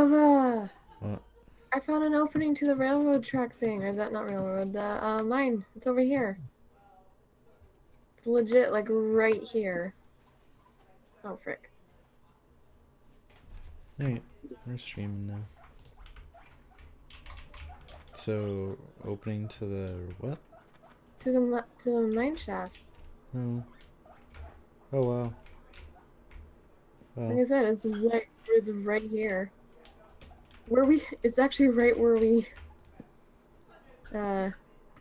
Bubba! What? I found an opening to the railroad track thing. Or that not railroad, the mine. It's over here. It's legit, like right here. Oh frick. Alright, we're streaming now. So, opening to the what? To the mine shaft. Oh. Oh wow. Like Well, I said, it's right here. It's actually right where we uh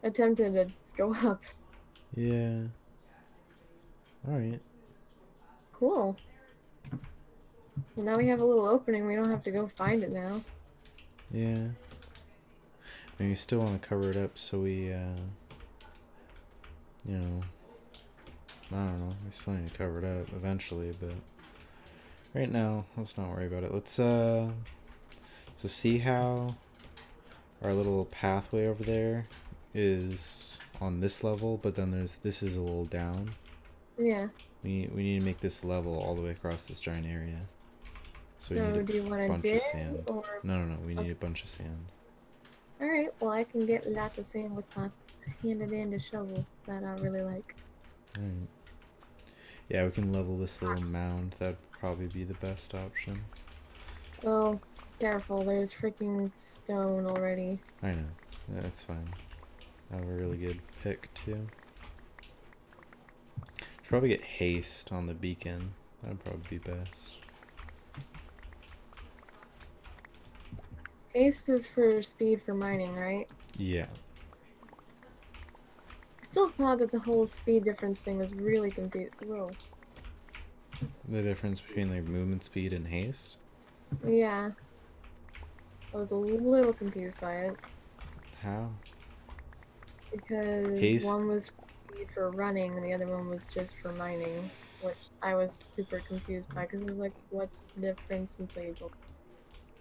attempted to go up. yeah. Alright. Cool. Well, now we have a little opening. We don't have to go find it now. Yeah. I mean, we still want to cover it up so we, you know, I don't know. We still need to cover it up eventually, but right now, let's not worry about it. Let's, so see how our little pathway over there is on this level, but then this is a little down. Yeah. We need to make this level all the way across this giant area. So we need So a do you want to bunch of dig sand. or? No, we need Okay. a bunch of sand. All right. Well, I can get lots of sand with my hand-in-hand shovel that I really like. Alright. Yeah, we can level this little mound. That'd probably be the best option. Well, careful. There's freaking stone already. I know. That's fine. I have a really good pick, too. Should probably get haste on the beacon. That'd probably be best. Haste is for speed for mining, right? Yeah. I still thought that the whole speed difference thing was really confusing. Whoa. The difference between like movement speed and haste? Yeah. I was a little confused by it. How? Because Haste? one was speed for running and the other one was just for mining. Which I was super confused by because it was like, what's the difference until you go.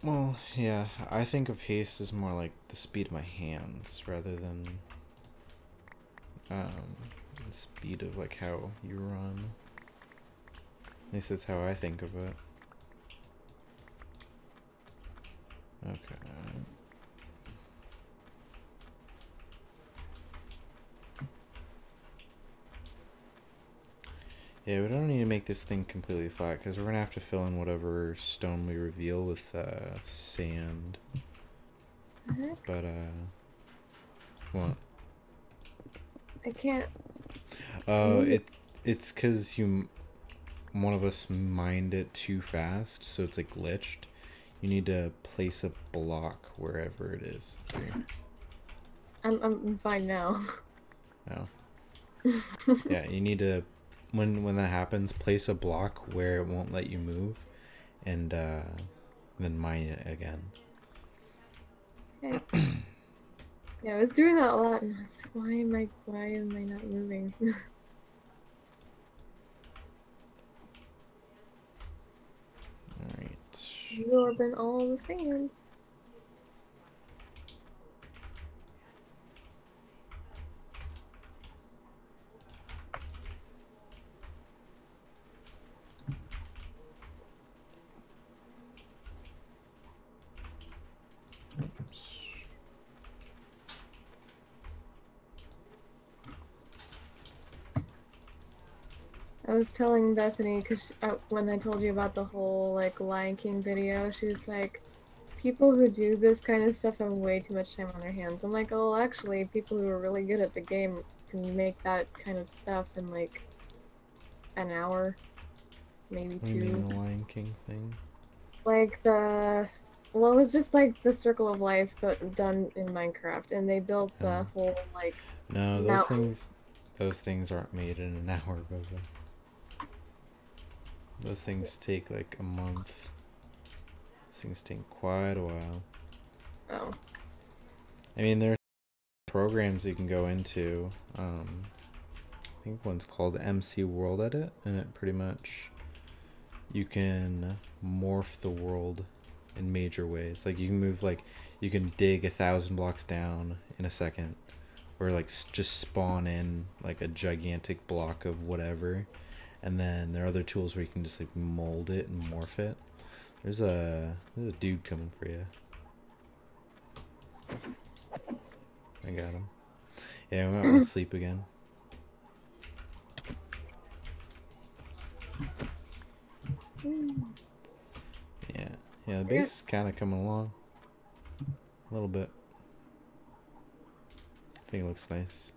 Well, yeah. I think of haste as more like the speed of my hands rather than the speed of like how you run. At least that's how I think of it. Okay. Yeah, we don't need to make this thing completely flat because we're going to have to fill in whatever stone we reveal with sand. But, what? I can't. Oh, it's because one of us mined it too fast, so it's like glitched. You need to place a block wherever it is. Here. I'm fine now. Oh. Yeah, you need to, when that happens, place a block where it won't let you move, and then mine it again. Okay. Yeah, I was doing that a lot, and I was like, why am I not moving? Alright. Absorbing all the sand. I was telling Bethany because when I told you about the whole like Lion King video, she was like, "People who do this kind of stuff have way too much time on their hands." I'm like, "Oh, actually, people who are really good at the game can make that kind of stuff in like an hour, maybe What do you two." mean the Lion King thing? Like well, it was just like the Circle of Life, but done in Minecraft, and they built the Oh. whole like No, mountain. those things aren't made in an hour, Boba. Those things take like a month. Those things take quite a while. Oh. I mean, there's programs you can go into. I think one's called MC World Edit, and it pretty much you can morph the world in major ways. Like you can move, like you can dig 1,000 blocks down in a second, or like just spawn in like a gigantic block of whatever. And then there are other tools where you can just like mold it and morph it. There's a dude coming for you. I got him. Yeah, we might want to sleep again. Yeah, yeah. The base is kind of coming along. A little bit. I think it looks nice.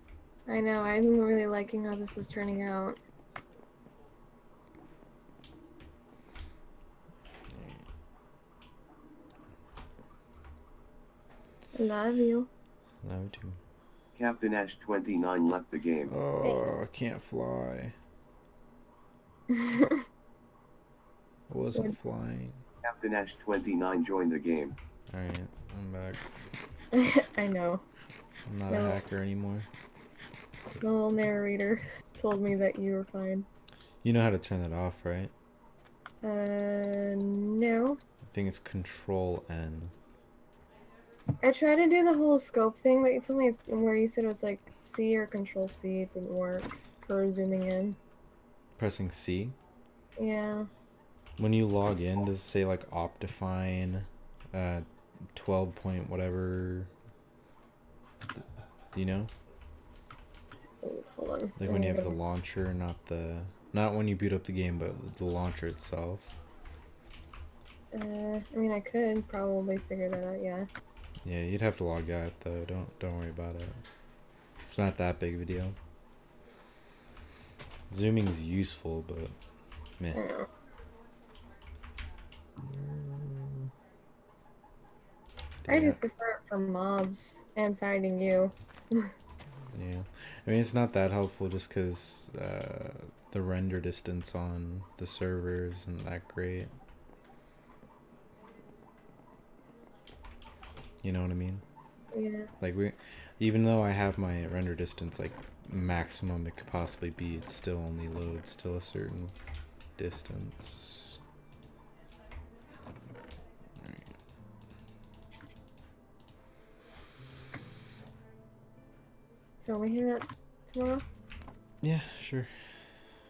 I know. I'm really liking how this is turning out. Love you. Love you too. Captain Ash 29 left the game. Oh, I can't fly. I wasn't flying. Captain Ash 29 joined the game. Alright, I'm back. I know. I'm not a hacker anymore. The little narrator told me that you were fine. You know how to turn that off, right? No. I think it's Control N. I tried to do the whole scope thing that you told me, where you said it was like C or Control C. It didn't work for zooming in. Pressing C. Yeah. When you log in, does it say like Optifine 12 point whatever? Do you know? Hold on. Like when you have the launcher, not when you boot up the game, but the launcher itself. I mean, I could probably figure that out. Yeah. Yeah, you'd have to log out though. Don't worry about it. It's not that big of a deal. Zooming is useful, but meh. I know. I just prefer it for mobs and fighting you. Yeah, I mean it's not that helpful just because the render distance on the server isn't that great. You know what I mean? Yeah. Like even though I have my render distance like maximum it could possibly be, it still only loads till a certain distance. Alright. So we hang out tomorrow? Yeah, sure.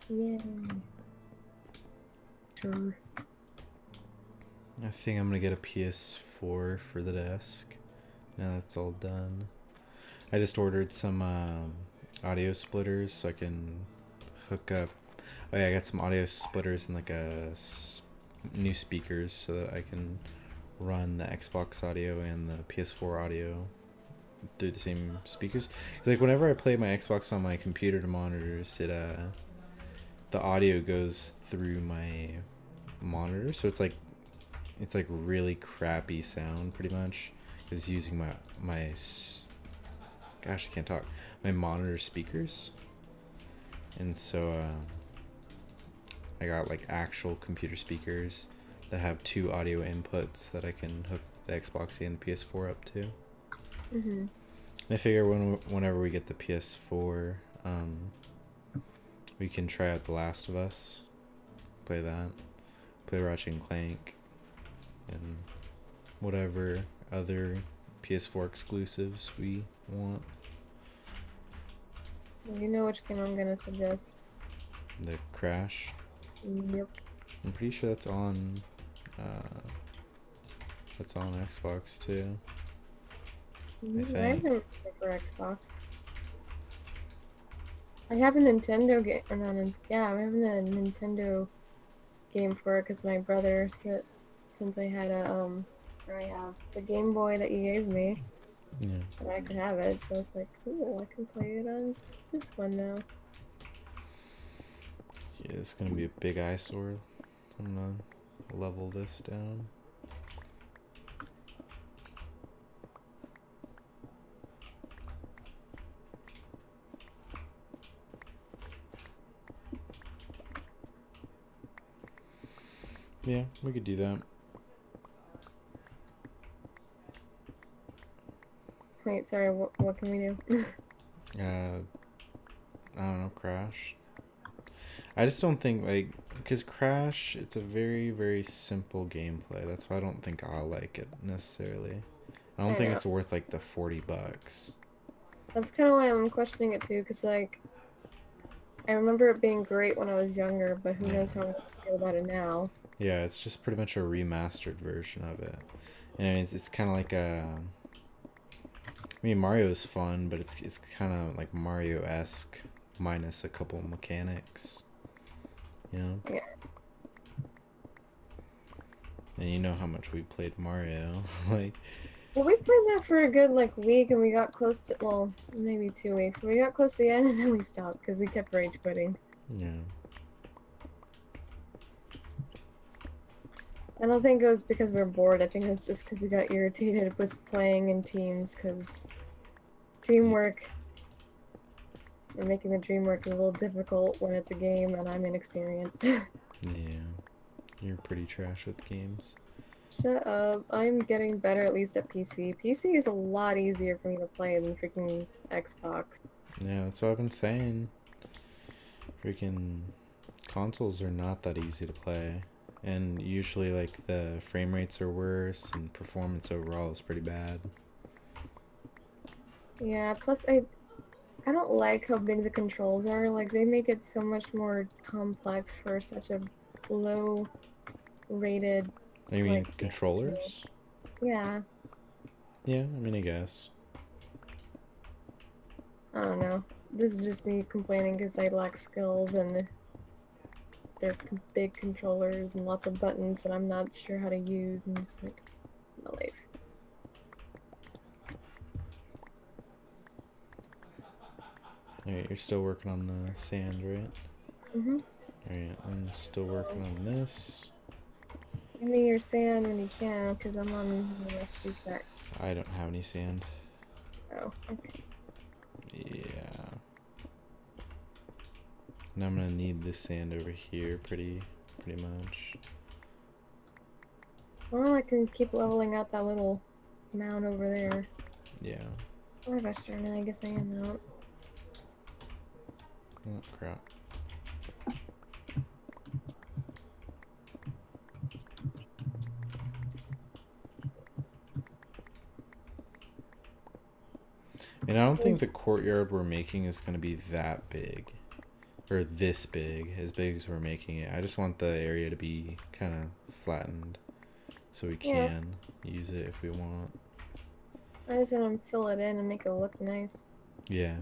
Yeah. Sure. I think I'm gonna get a PS4 for the desk. Now that's all done. I just ordered some audio splitters so I can hook up. Oh yeah, I got some audio splitters and like new speakers so that I can run the Xbox audio and the PS4 audio through the same speakers. 'Cause like whenever I play my Xbox on my computer to monitors, the audio goes through my monitor, so it's like really crappy sound pretty much. Is using my gosh, I can't talk, my monitor speakers. And so I got like actual computer speakers that have 2 audio inputs that I can hook the Xbox and the PS4 up to. And I figure whenever we get the PS4, we can try out The Last of Us, play that, play Ratchet and Clank, and whatever other PS4 exclusives we want. You know which game I'm gonna suggest. The Crash. Yep. I'm pretty sure that's on Xbox too. I I think. haven't for Xbox. I have a Nintendo game. Yeah, I'm having a Nintendo game for it because my brother said, since I had I have the Game Boy that you gave me, Yeah. and I could have it. So I was like, cool, I can play it on this one now. Yeah, it's gonna be a big eyesore. I'm gonna level this down. Yeah, we could do that. Wait, sorry, what can we do? I don't know, Crash. I just don't think, like, because Crash, it's a very, very simple gameplay. That's why I don't think I'll like it, necessarily. I don't think it's worth, like, the $40. That's kind of why I'm questioning it, too, because, like, I remember it being great when I was younger, but who Yeah. knows how I feel about it now. Yeah, it's just pretty much a remastered version of it. And it's kind of like a... I mean, Mario is fun, but it's kind of like Mario-esque minus a couple mechanics. You know? Yeah. And you know how much we played Mario. Like, Well, we played that for a good like week, and we got close to, well, maybe 2 weeks. We got close to the end, and then we stopped because we kept rage quitting. yeah. I don't think it was because we were bored. I think it was just because we got irritated with playing in teams, because teamwork and making the dream work is a little difficult when it's a game and I'm inexperienced. Yeah. You're pretty trash with games. Shut up. I'm getting better at least at PC. PC is a lot easier for me to play than freaking Xbox. Yeah, that's what I've been saying. Freaking consoles are not that easy to play. And usually, like, the frame rates are worse and performance overall is pretty bad. Yeah, plus I don't like how big the controls are. Like, they make it so much more complex for such a low rated. You mean Like, controllers? Yeah, Yeah, I mean, I guess. I don't know. This is just me complaining because I lack skills and they're big controllers and lots of buttons that I'm not sure how to use, and it's like, my life. Alright, you're still working on the sand, right? Alright, I'm still working on this. Give me your sand when you can, because I'm on the rusty stack. I don't have any sand. Oh, okay. Yeah. And I'm gonna need this sand over here pretty much. Well, I can keep leveling out that little mound over there. Yeah. Oh gosh darn it, I guess I am out. Oh, crap. And I don't think the courtyard we're making is going to be that big. Or this big, as big as we're making it. I just want the area to be kind of flattened. So we can use it if we want. I just want to fill it in and make it look nice. Yeah.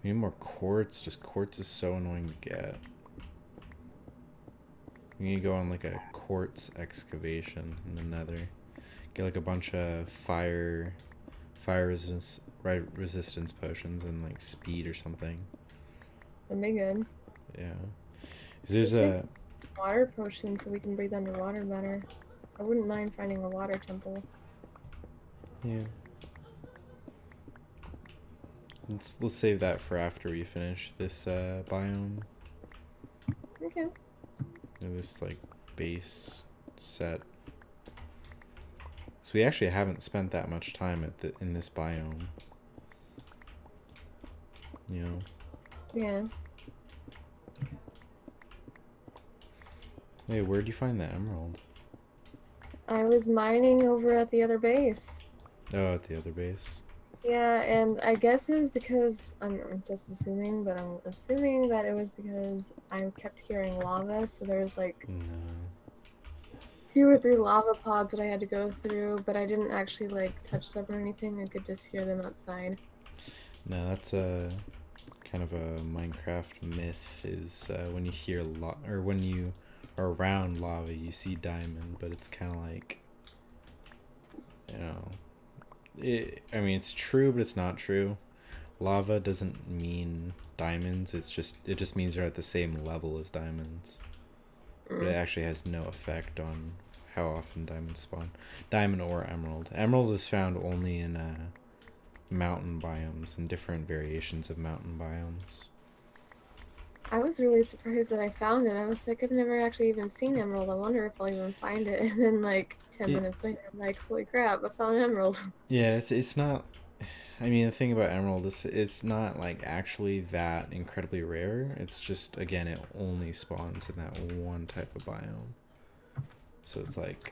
We need more quartz. Just quartz is so annoying to get. We need to go on like a quartz excavation in the nether. Get like a bunch of fire resistance potions and like speed or something. That'd be good. Yeah. 'Cause there's a water potion so we can breathe underwater better. I wouldn't mind finding a water temple. yeah. Let's save that for after we finish this biome. Okay. This like base set. So we actually haven't spent that much time in this biome. You know? Yeah. Hey, where'd you find the emerald? I was mining over at the other base. Oh, at the other base. Yeah, and I guess it was because, I'm just assuming, but I'm assuming that it was because I kept hearing lava, so there was like No. 2 or 3 lava pods that I had to go through, but I didn't actually like touch them or anything. I could just hear them outside. No, that's a kind of a Minecraft myth. Is when you hear or when you are around lava, you see diamond, but it's kind of like, you know, I mean, it's true, but it's not true. Lava doesn't mean diamonds. It just means they're at the same level as diamonds. But it actually has no effect on how often diamonds spawn. Diamond or emerald. Emerald is found only in mountain biomes and different variations of mountain biomes. I was really surprised that I found it. I was like, I've never actually even seen emerald. I wonder if I'll even find it. And then like 10 minutes later, I'm like, holy crap, I found an emerald. Yeah, it's not. I mean, the thing about emerald is it's not like actually that incredibly rare. It's just, again, it only spawns in that one type of biome. So it's like,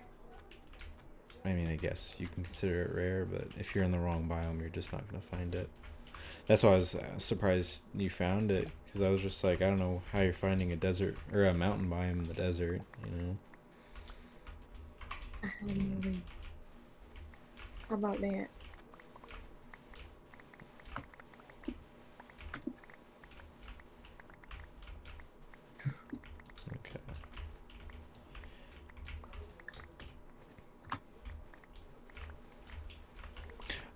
I mean, I guess you can consider it rare, but if you're in the wrong biome, you're just not gonna find it. That's why I was surprised you found it, because I was just like, I don't know how you're finding a desert or a mountain biome in the desert, you know? I have no idea. How about that? Okay.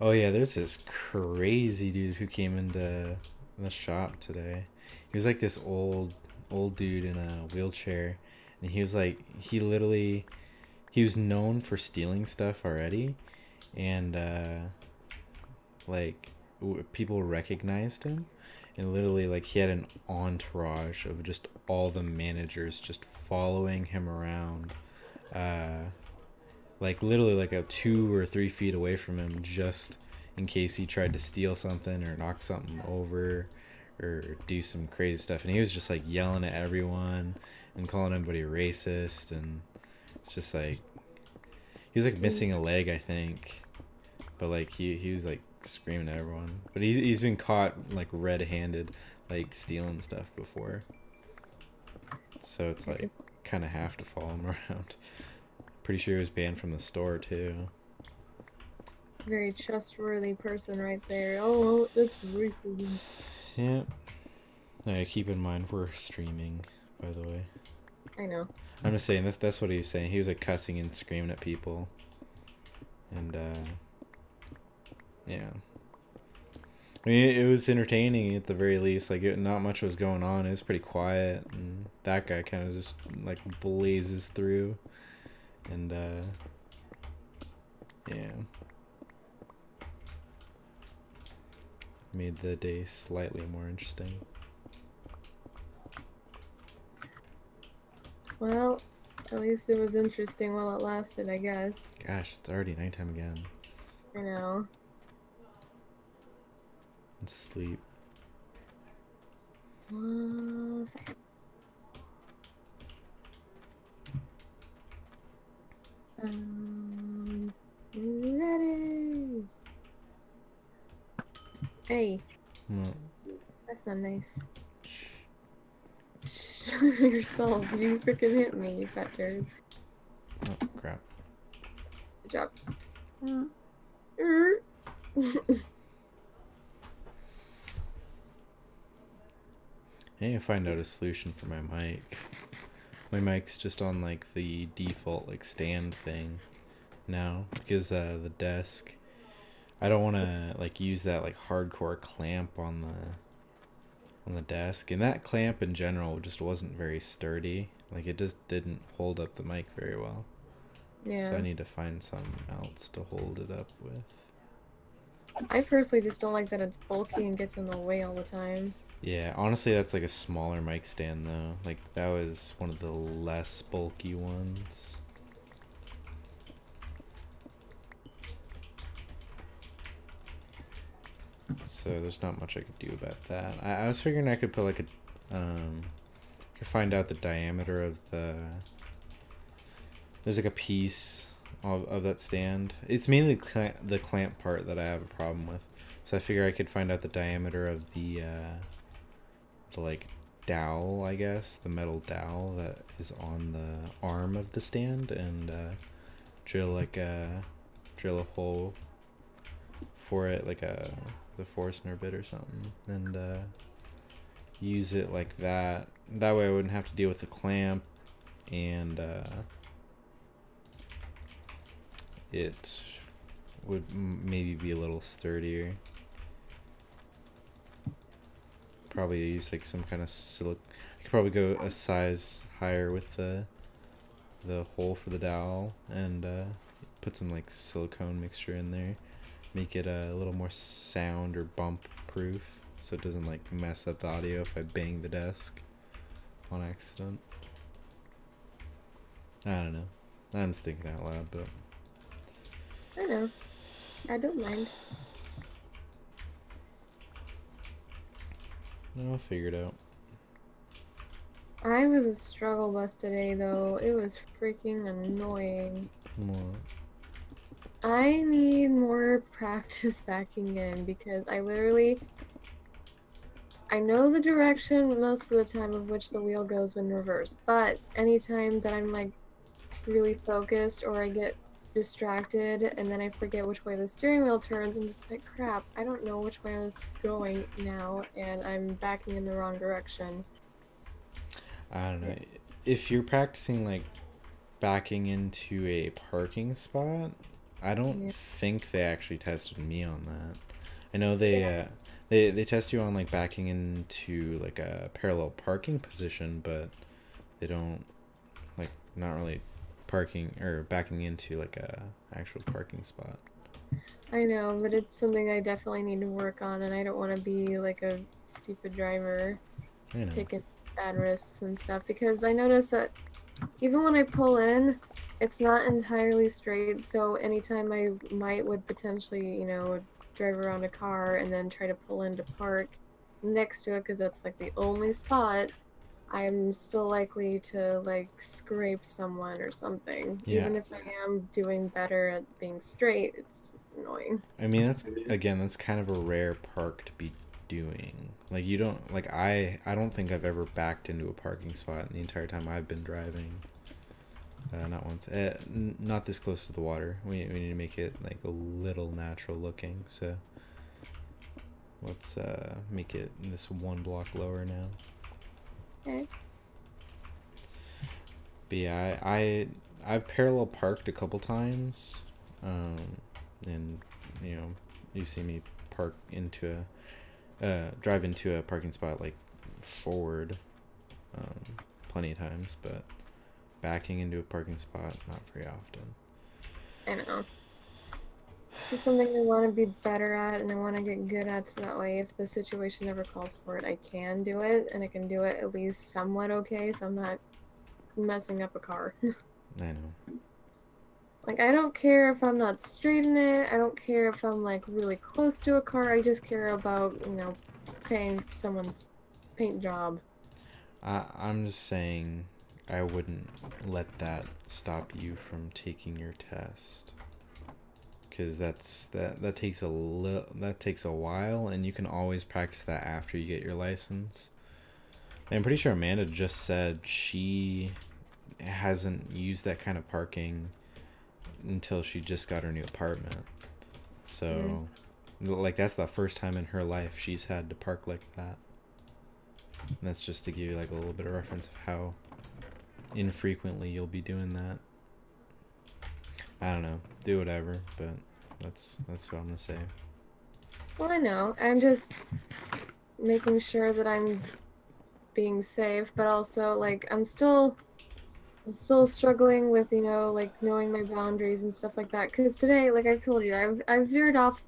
Oh yeah, there's this crazy dude who came into the shop today. He was like this old dude in a wheelchair, and he was like, he was known for stealing stuff already, and like people recognized him, and literally like he had an entourage of just all the managers just following him around, like literally like a 2 or 3 feet away from him, just in case he tried to steal something or knock something over or do some crazy stuff. And he was just like yelling at everyone and calling everybody racist, and it's just like he was like missing a leg, I think, but like he was like screaming at everyone. But he's been caught like red-handed like stealing stuff before, so it's like kind of have to follow him around. Pretty sure he was banned from the store too. Very trustworthy person right there. Oh, that's racism. Yeah. Now, keep in mind we're streaming, by the way. I know. I'm just saying that's what he was saying. He was like cussing and screaming at people, and yeah. I mean, it was entertaining at the very least. Like, not much was going on. It was pretty quiet, and that guy kind of just like blazes through, and yeah, made the day slightly more interesting. Well, at least it was interesting while it lasted, I guess. Gosh, it's already nighttime again. I know. And sleep. 1 second. Ready. Hey. Well, That's not nice. Shh. Yourself. You freaking hit me, you fat turd. oh crap. Good job. I need to find out a solution for my mic. My mic's just on like the default like stand thing now, because the desk, I don't want to like use that like hardcore clamp on the desk, and that clamp in general just wasn't very sturdy. Like, it just didn't hold up the mic very well. Yeah. So I need to find something else to hold it up with. I personally just don't like that it's bulky and gets in the way all the time. Yeah, honestly, that's like a smaller mic stand though. Like, that was one of the less bulky ones. So there's not much I could do about that. I was figuring I could put like a, could find out the diameter of the, there's like a piece of that stand. It's mainly the clamp part that I have a problem with. So I figure I could find out the diameter of the like dowel, I guess, the metal dowel that is on the arm of the stand, and drill a hole for it, like the Forstner bit or something, and use it like that. That way I wouldn't have to deal with the clamp, and it would maybe be a little sturdier. Probably use like some kind of I could probably go a size higher with the hole for the dowel, and put some like silicone mixture in there, make it a little more sound or bump proof, so it doesn't like mess up the audio if I bang the desk on accident. I don't know. I'm just thinking out loud, but I know. I don't mind. I'll figure it out. I was a struggle bus today, though. It was freaking annoying. What? I need more practice backing in because I know the direction most of the time of which the wheel goes when reversed, but anytime that I'm like really focused or I get distracted and then I forget which way the steering wheel turns, I'm just like, crap, I don't know which way I was going now and I'm backing in the wrong direction. I don't know. If you're practicing like backing into a parking spot, I don't Yeah. think they actually tested me on that. I know they test you on like backing into like a parallel parking position, but they don't like not really parking or backing into like a actual parking spot. I know, but it's something I definitely need to work on and I don't want to be like a stupid driver I know. taking bad risks and stuff because I notice that even when I pull in, it's not entirely straight, so anytime I would potentially, drive around a car and then try to pull in to park next to it because that's like the only spot, I'm still likely to like scrape someone or something. Yeah. Even if I am doing better at being straight, it's just annoying. I mean, that's kind of a rare park to be doing. Like you don't like I don't think I've ever backed into a parking spot in the entire time I've been driving. Not once. Not this close to the water. We need to make it like a little natural looking. So let's make it this one block lower now. Okay. But yeah, I've parallel parked a couple times, and you know you see me park into drive into a parking spot like forward, plenty of times, but backing into a parking spot not very often. I know. It's just something I want to be better at and I want to get good at so that way if the situation ever calls for it, I can do it and I can do it at least somewhat okay so I'm not messing up a car. I know. Like, I don't care if I'm not straight in it, I don't care if I'm like really close to a car, I just care about, paying for someone's paint job. I'm just saying I wouldn't let that stop you from taking your test. Because that takes that takes a while, and you can always practice that after you get your license. And I'm pretty sure Amanda just said she hasn't used that kind of parking until she just got her new apartment. So, like that's the first time in her life she's had to park like that. And that's just to give you like a little bit of reference of how infrequently you'll be doing that. I don't know. Do whatever, but that's what I'm gonna say. Well, I know, I'm just making sure that I'm being safe, but also, like, I'm still struggling with, like, knowing my boundaries and stuff like that, because today, like I've told you, I've veered off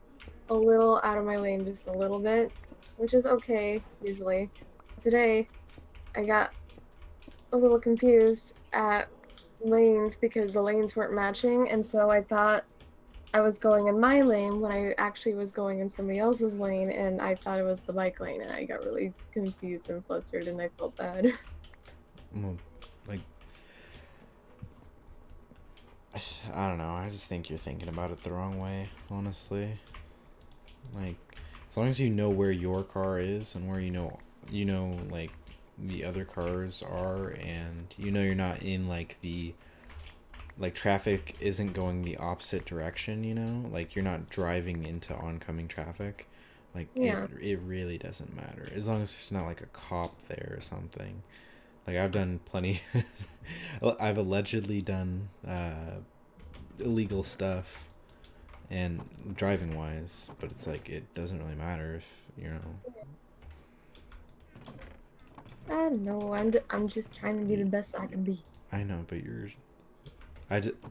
a little out of my lane just a little bit, which is okay, usually. Today, I got a little confused at lanes because the lanes weren't matching, and so I thought I was going in my lane when I actually was going in somebody else's lane, and I thought it was the bike lane, and I got really confused and flustered, and I felt bad. Well, like, I don't know. I just think you're thinking about it the wrong way, honestly. Like, as long as you know where your car is and where like the other cars are, and you're not in like traffic isn't going the opposite direction, like you're not driving into oncoming traffic. Like, Yeah. it really doesn't matter as long as there's not like a cop there or something. Like I've done plenty. I've allegedly done illegal stuff and driving wise, but it's like it doesn't really matter if I don't know, I'm just trying to be the best I can be. I know, but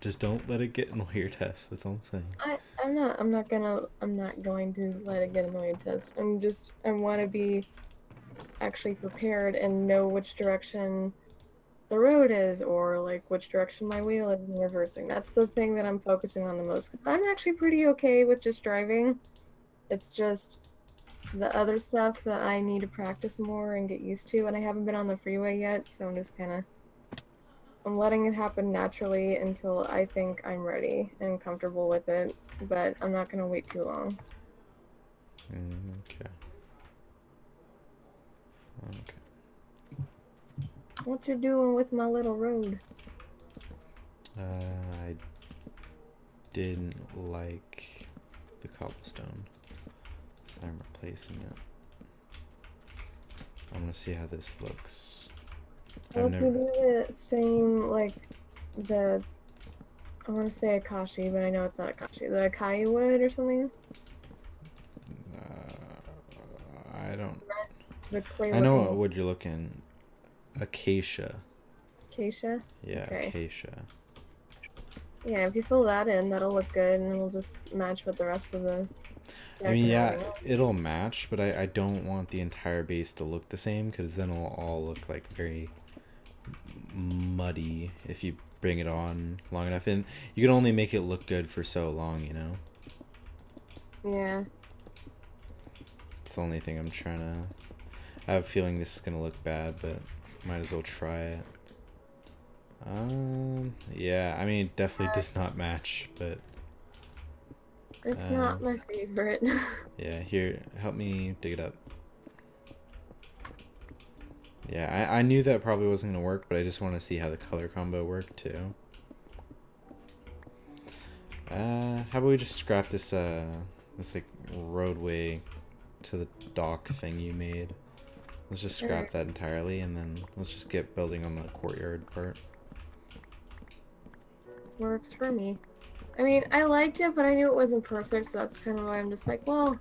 just don't let it get in the way of your test. That's all I'm saying. I'm not going to let it get in the way of test. I want to be actually prepared and know which direction the road is, or like which direction my wheel is in reversing. That's the thing that I'm focusing on the most. 'Cause I'm actually pretty okay with just driving. It's just the other stuff that I need to practice more and get used to, and I haven't been on the freeway yet, so I'm just kind of I'm letting it happen naturally until I think I'm ready and comfortable with it, but I'm not gonna wait too long. Okay. Okay. What you doing with my little road? I didn't like the cobblestone, so I'm replacing it. I'm gonna see how this looks. Well, I've if you never. do the same, like, the, I want to say Akashi, but I know it's not Akashi, the Akai wood or something? I don't. The clay I know what looking wood you're looking. Acacia. acacia? Yeah, Okay. acacia. Yeah, if you fill that in, that'll look good, and it'll just match with the rest of the I deck mean, and yeah, everything else. it'll match, but I don't want the entire base to look the same because then it'll all look like very muddy if you bring it on long enough. And you can only make it look good for so long, you know? Yeah. It's the only thing I'm trying to... I have a feeling this is going to look bad, but might as well try it. Yeah, I mean, it definitely does not match, but... It's not my favorite. Yeah, here, help me dig it up. Yeah, I knew that probably wasn't going to work, but I just want to see how the color combo worked, too. How about we just scrap this, this, like, roadway to the dock thing you made. Let's just scrap Alright. that entirely, and then let's just get building on the courtyard part. Works for me. I mean, I liked it, but I knew it wasn't perfect, so that's kind of why I'm just like, well,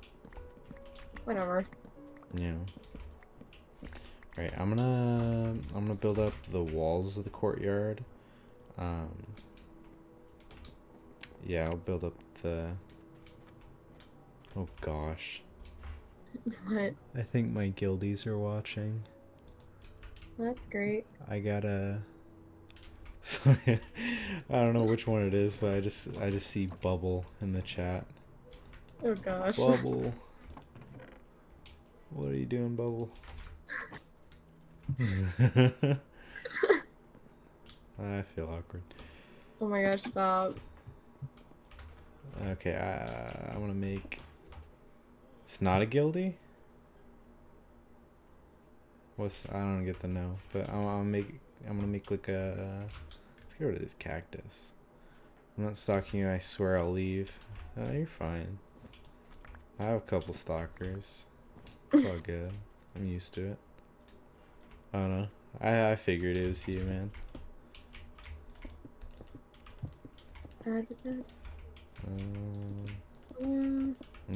whatever. Yeah. Right, I'm gonna build up the walls of the courtyard. Yeah, I'll build up the... Oh gosh. What? I think my guildies are watching. That's great. I gotta... Sorry, I don't know which one it is, but I just see Bubble in the chat. Oh gosh. Bubble. What are you doing, Bubble? I feel awkward. Oh my gosh, stop. Okay, I want to make... It's not a guildie? What's... I don't get the no, but I'm gonna make like a... Let's get rid of this cactus. I'm not stalking you, I swear I'll leave. You're fine. I have a couple stalkers. It's all good. I'm used to it. I don't know. I figured it was you, man. I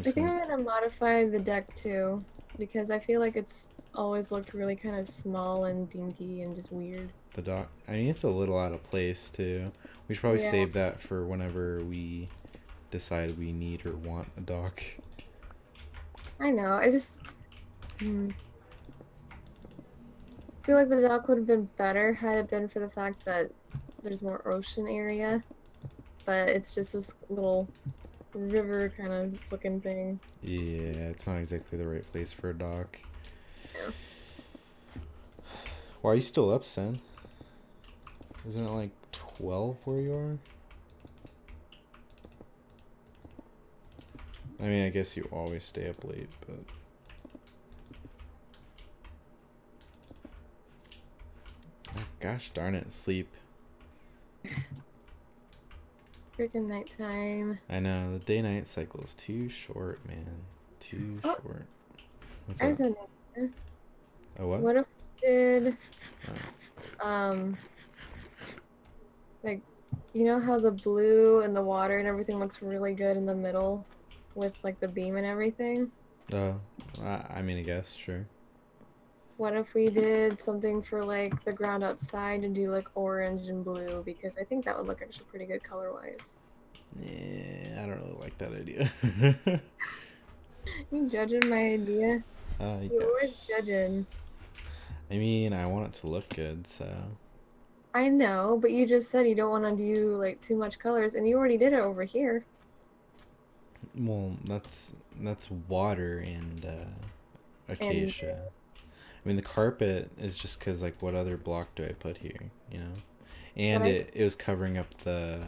think I'm gonna modify the deck too, because I feel like it's always looked really kind of small and dinky and just weird. The dock. I mean, it's a little out of place too. We should probably Yeah. save that for whenever we decide we need or want a dock. I know, I just feel like the dock would have been better had it been for the fact that there's more ocean area, but it's just this little river kind of looking thing. Yeah, it's not exactly the right place for a dock. Yeah. Why are you still up, Sen? Isn't it like 12 where you are? I mean, I guess you always stay up late, but... Oh, gosh darn it, sleep. Freaking nighttime. I know, the day-night cycle is too short, man. Too short. What's I up? just had an Oh, what? What if we did, Oh. like, you know how the blue and the water and everything looks really good in the middle with, like, the beam and everything? I mean, I guess, sure. What if we did something for, like, the ground outside and do, like, orange and blue? Because I think that would look actually pretty good color-wise. Yeah, I don't really like that idea. You judging my idea? You're always Yes. judging. I mean, I want it to look good, so... I know, but you just said you don't want to do, like, too much colors, and you already did it over here. Well, that's water and acacia. I mean, the carpet is just because, like, what other block do I put here, you know? And But it was covering up the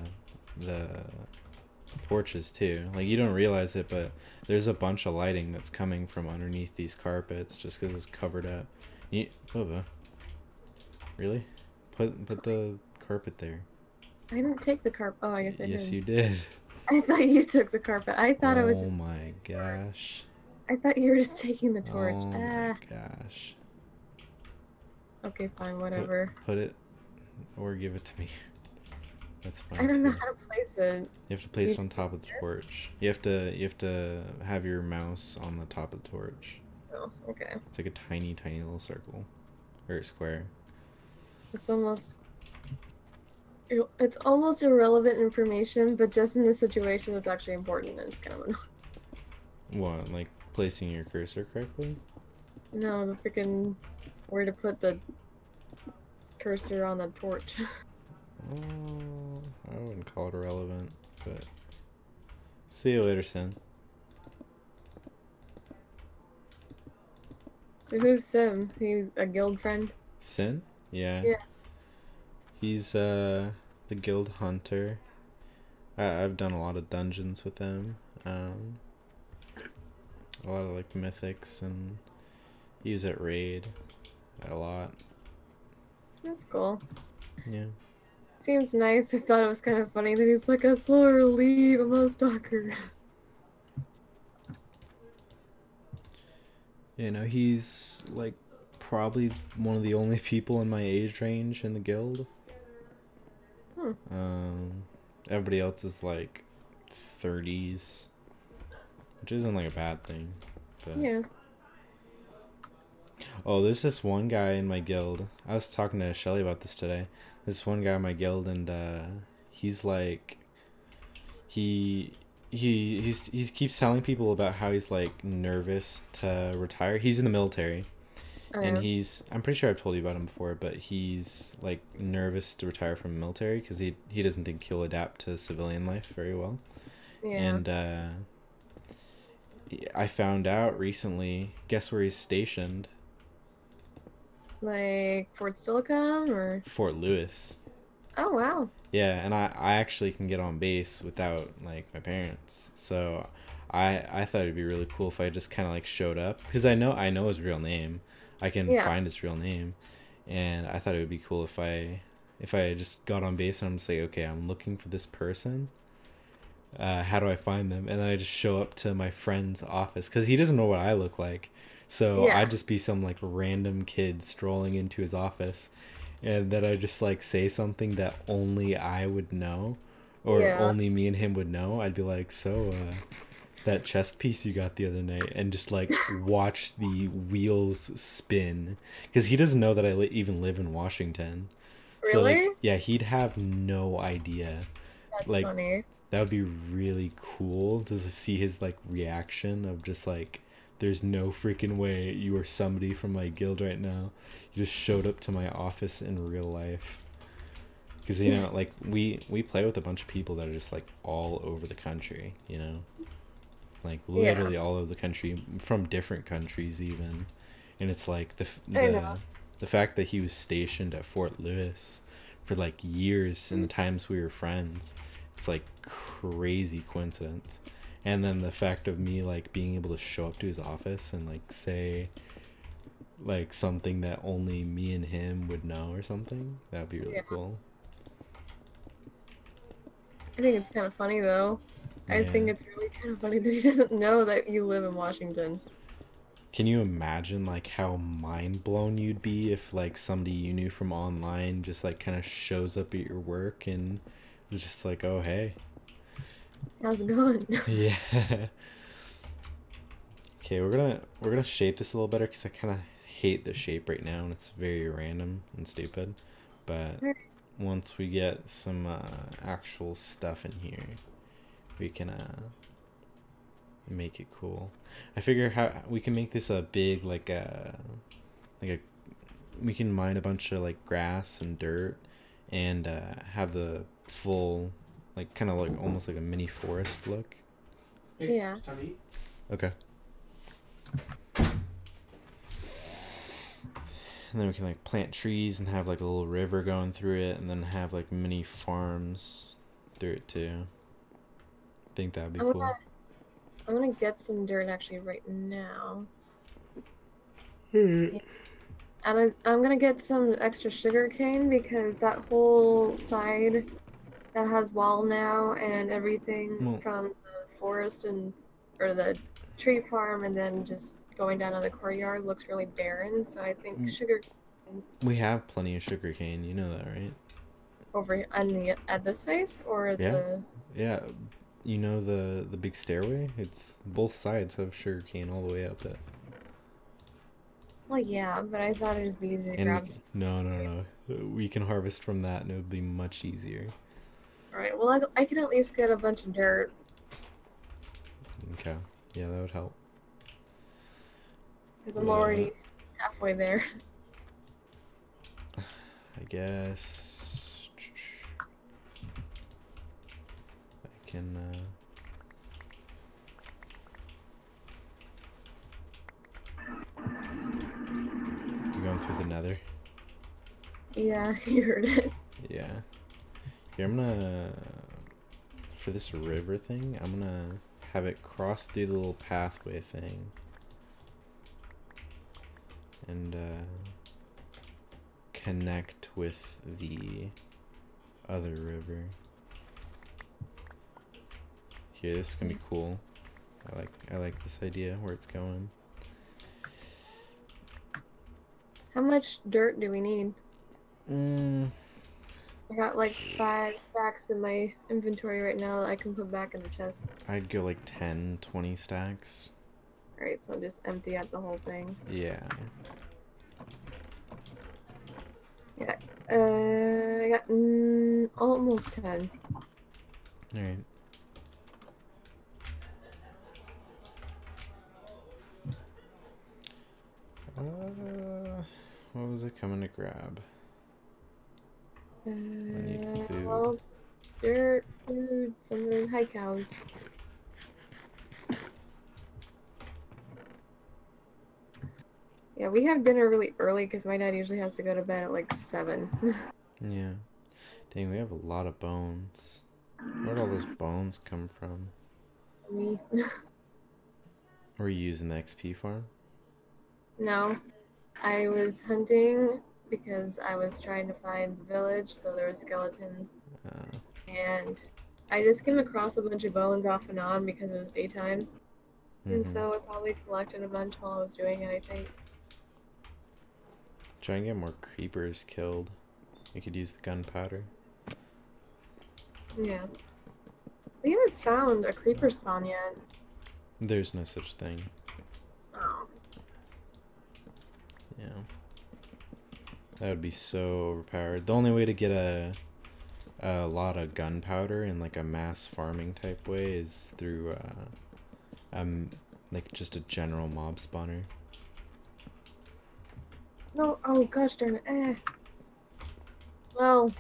torches too. Like, you don't realize it, but there's a bunch of lighting that's coming from underneath these carpets just because it's covered up. Really? Put the carpet there. I didn't take the carpet. Oh, I guess I Yes, did. you did. I thought you took the carpet. I thought I was. Oh my gosh. I thought you were just taking the torch. Oh Ah. my gosh. Okay, fine, whatever. Put it, or give it to me. That's fine. I don't know too. how to place it. You have to place it on top of the torch. You have to have your mouse on the top of the torch. Oh, okay. It's like a tiny, tiny little circle, or square. It's almost. It's almost irrelevant information, but just in this situation, it's actually important. And it's kind of annoying. What, like placing your cursor correctly? No, the freaking where to put the cursor on the torch. Oh, I wouldn't call it irrelevant, but see you later, Sin. So who's Sim? He's a guild friend? Sin? Yeah. Yeah. He's the guild hunter. I've done a lot of dungeons with him. A lot of like mythics, and he was at raid a lot. That's cool. Yeah. Seems nice. I thought it was kind of funny that he's like, I swore to leave, I'm not a stalker. You know, he's like probably one of the only people in my age range in the guild. Everybody else is like 30s, which isn't like a bad thing. But... Yeah. Oh, there's this one guy in my guild. I was talking to Shelly about this today. This one guy in my guild, and he's like, he keeps telling people about how he's like nervous to retire. He's in the military, and I'm pretty sure I've told you about him before, but he's like nervous to retire from the military because he doesn't think he'll adapt to civilian life very well. Yeah. And I found out recently. Guess where he's stationed? Like Fort Silicon or Fort Lewis. Oh wow. Yeah, and I actually can get on base without like my parents. So I thought it'd be really cool if I just kind of like showed up, because I know his real name. I can find his real name, and I thought it would be cool if I just got on base and I'm just like, okay, I'm looking for this person. How do I find them? And then I just show up to my friend's office, because he doesn't know what I look like. So I'd just be some like random kid strolling into his office, and then I just like say something that only I would know, or only me and him would know. I'd be like, so that chest piece you got the other night, and just like watch the wheels spin, because he doesn't know that I even live in Washington. Really? So like, yeah, he'd have no idea. That's like funny. that would be really cool to see his like reaction of just like, there's no freaking way you are somebody from my guild right now. You just showed up to my office in real life. Because, you know, like, we play with a bunch of people that are just, like, all over the country, you know? Like, literally all over the country, from different countries even. And it's like, the fact that he was stationed at Fort Lewis for, like, years in the times we were friends, it's, like, crazy coincidence. And then the fact of me like being able to show up to his office and like say like something that only me and him would know or something, that'd be really cool. I think it's kind of funny though. I think it's really kind of funny that he doesn't know that you live in Washington. Can you imagine like how mind blown you'd be if like somebody you knew from online just like kind of shows up at your work and is just like, oh hey, how's it going? Yeah. Okay, we're gonna shape this a little better, because I kind of hate the shape right now and it's very random and stupid. But once we get some actual stuff in here, we can make it cool. I figure how we can make this a big we can mine a bunch of like grass and dirt and have the full like kind of like almost like a mini forest look. Yeah. Okay. And then we can like plant trees and have like a little river going through it, and then have like mini farms through it too. I think that'd be cool. I'm gonna get some dirt actually right now. Alright. And I'm gonna get some extra sugar cane because that whole side that has wall now and everything Well, from the forest or the tree farm and then just going down to the courtyard looks really barren. So I think sugar we have plenty of sugar cane. You know that, right? over at this space or at the Yeah. You know the big stairway? It's both sides have sugar cane all the way up it. Well, yeah, but I thought it'd just be easy to grab. No. We can harvest from that, and it would be much easier. All right. Well, I can at least get a bunch of dirt. Okay. Yeah, that would help. Because I'm already halfway there. I guess I can. You going through the nether? Yeah, you heard it. Yeah. Here, I'm gonna, for this river thing, I'm gonna have it cross through the little pathway thing. And, connect with the other river. Here, this is gonna be cool. I like this idea, where it's going. How much dirt do we need? I got like 5 stacks in my inventory right now that I can put back in the chest. I'd go like 10, 20 stacks. Alright, so I'll just empty out the whole thing. Yeah. Yeah, I got almost 10. Alright. What was I coming to grab? I need food. Well, dirt, food, something, hi cows. Yeah, we have dinner really early because my dad usually has to go to bed at like 7. Yeah. Dang, we have a lot of bones. Where'd all those bones come from? Me. Were you using the XP farm? No. I was hunting because I was trying to find the village, so there were skeletons. And I just came across a bunch of bones off and on because it was daytime. And so I probably collected a bunch while I was doing it, I think. Try and get more creepers killed. You could use the gunpowder. Yeah. We haven't found a creeper spawn yet. There's no such thing. Oh. Yeah. That would be so overpowered. The only way to get a lot of gunpowder in like a mass farming type way is through like just a general mob spawner. No, oh gosh darn it. Well.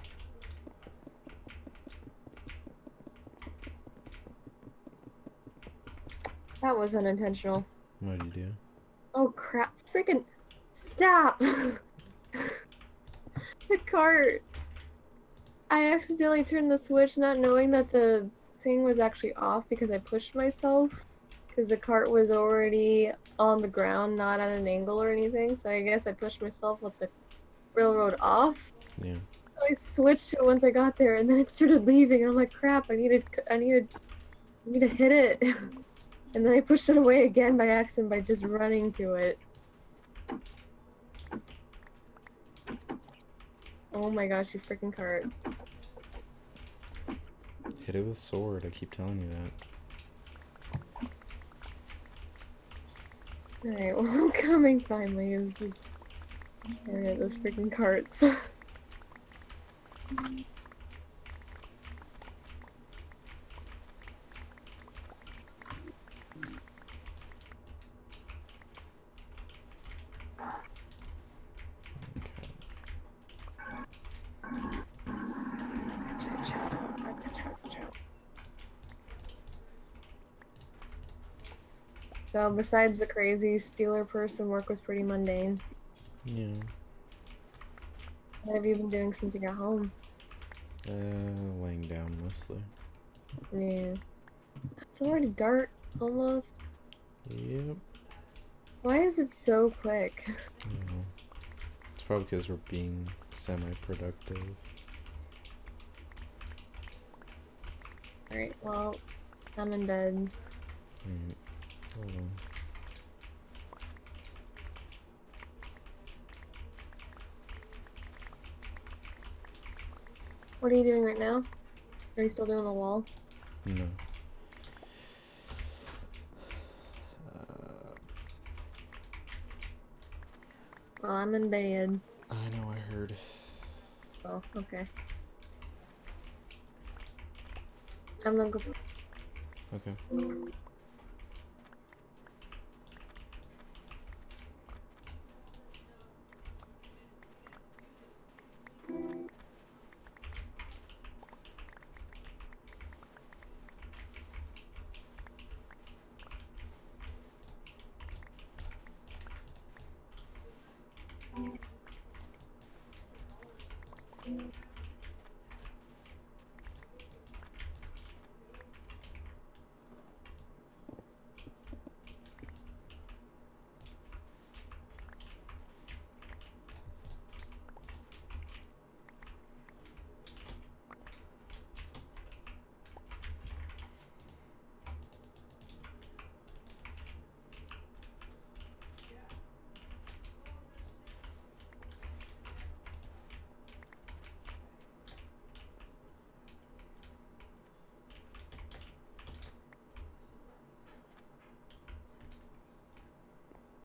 That was unintentional. What did you do? Oh crap. Freaking stop! The cart. I accidentally turned the switch not knowing that the thing was actually off because I pushed myself. Because the cart was already on the ground, not at an angle or anything. So I guess I pushed myself with the railroad off. Yeah. So I switched to it once I got there, and then it started leaving. And I'm like, crap! I need to hit it. And then I pushed it away again by accident by just running to it. Oh my gosh, you freaking cart. Hit it with a sword, I keep telling you that. Alright, well I'm coming finally. It was just staring at those freaking carts. So besides the crazy Steeler person, work was pretty mundane. Yeah. What have you been doing since you got home? Laying down mostly. Yeah. It's already dark, almost. Yep. Why is it so quick? I don't know. It's probably because we're being semi-productive. Alright, well, I'm in bed. Alright. Hold on. What are you doing right now? Are you still doing the wall? No. Well, I'm in bed. I know, I heard. Oh, okay. I'm gonna go. Okay.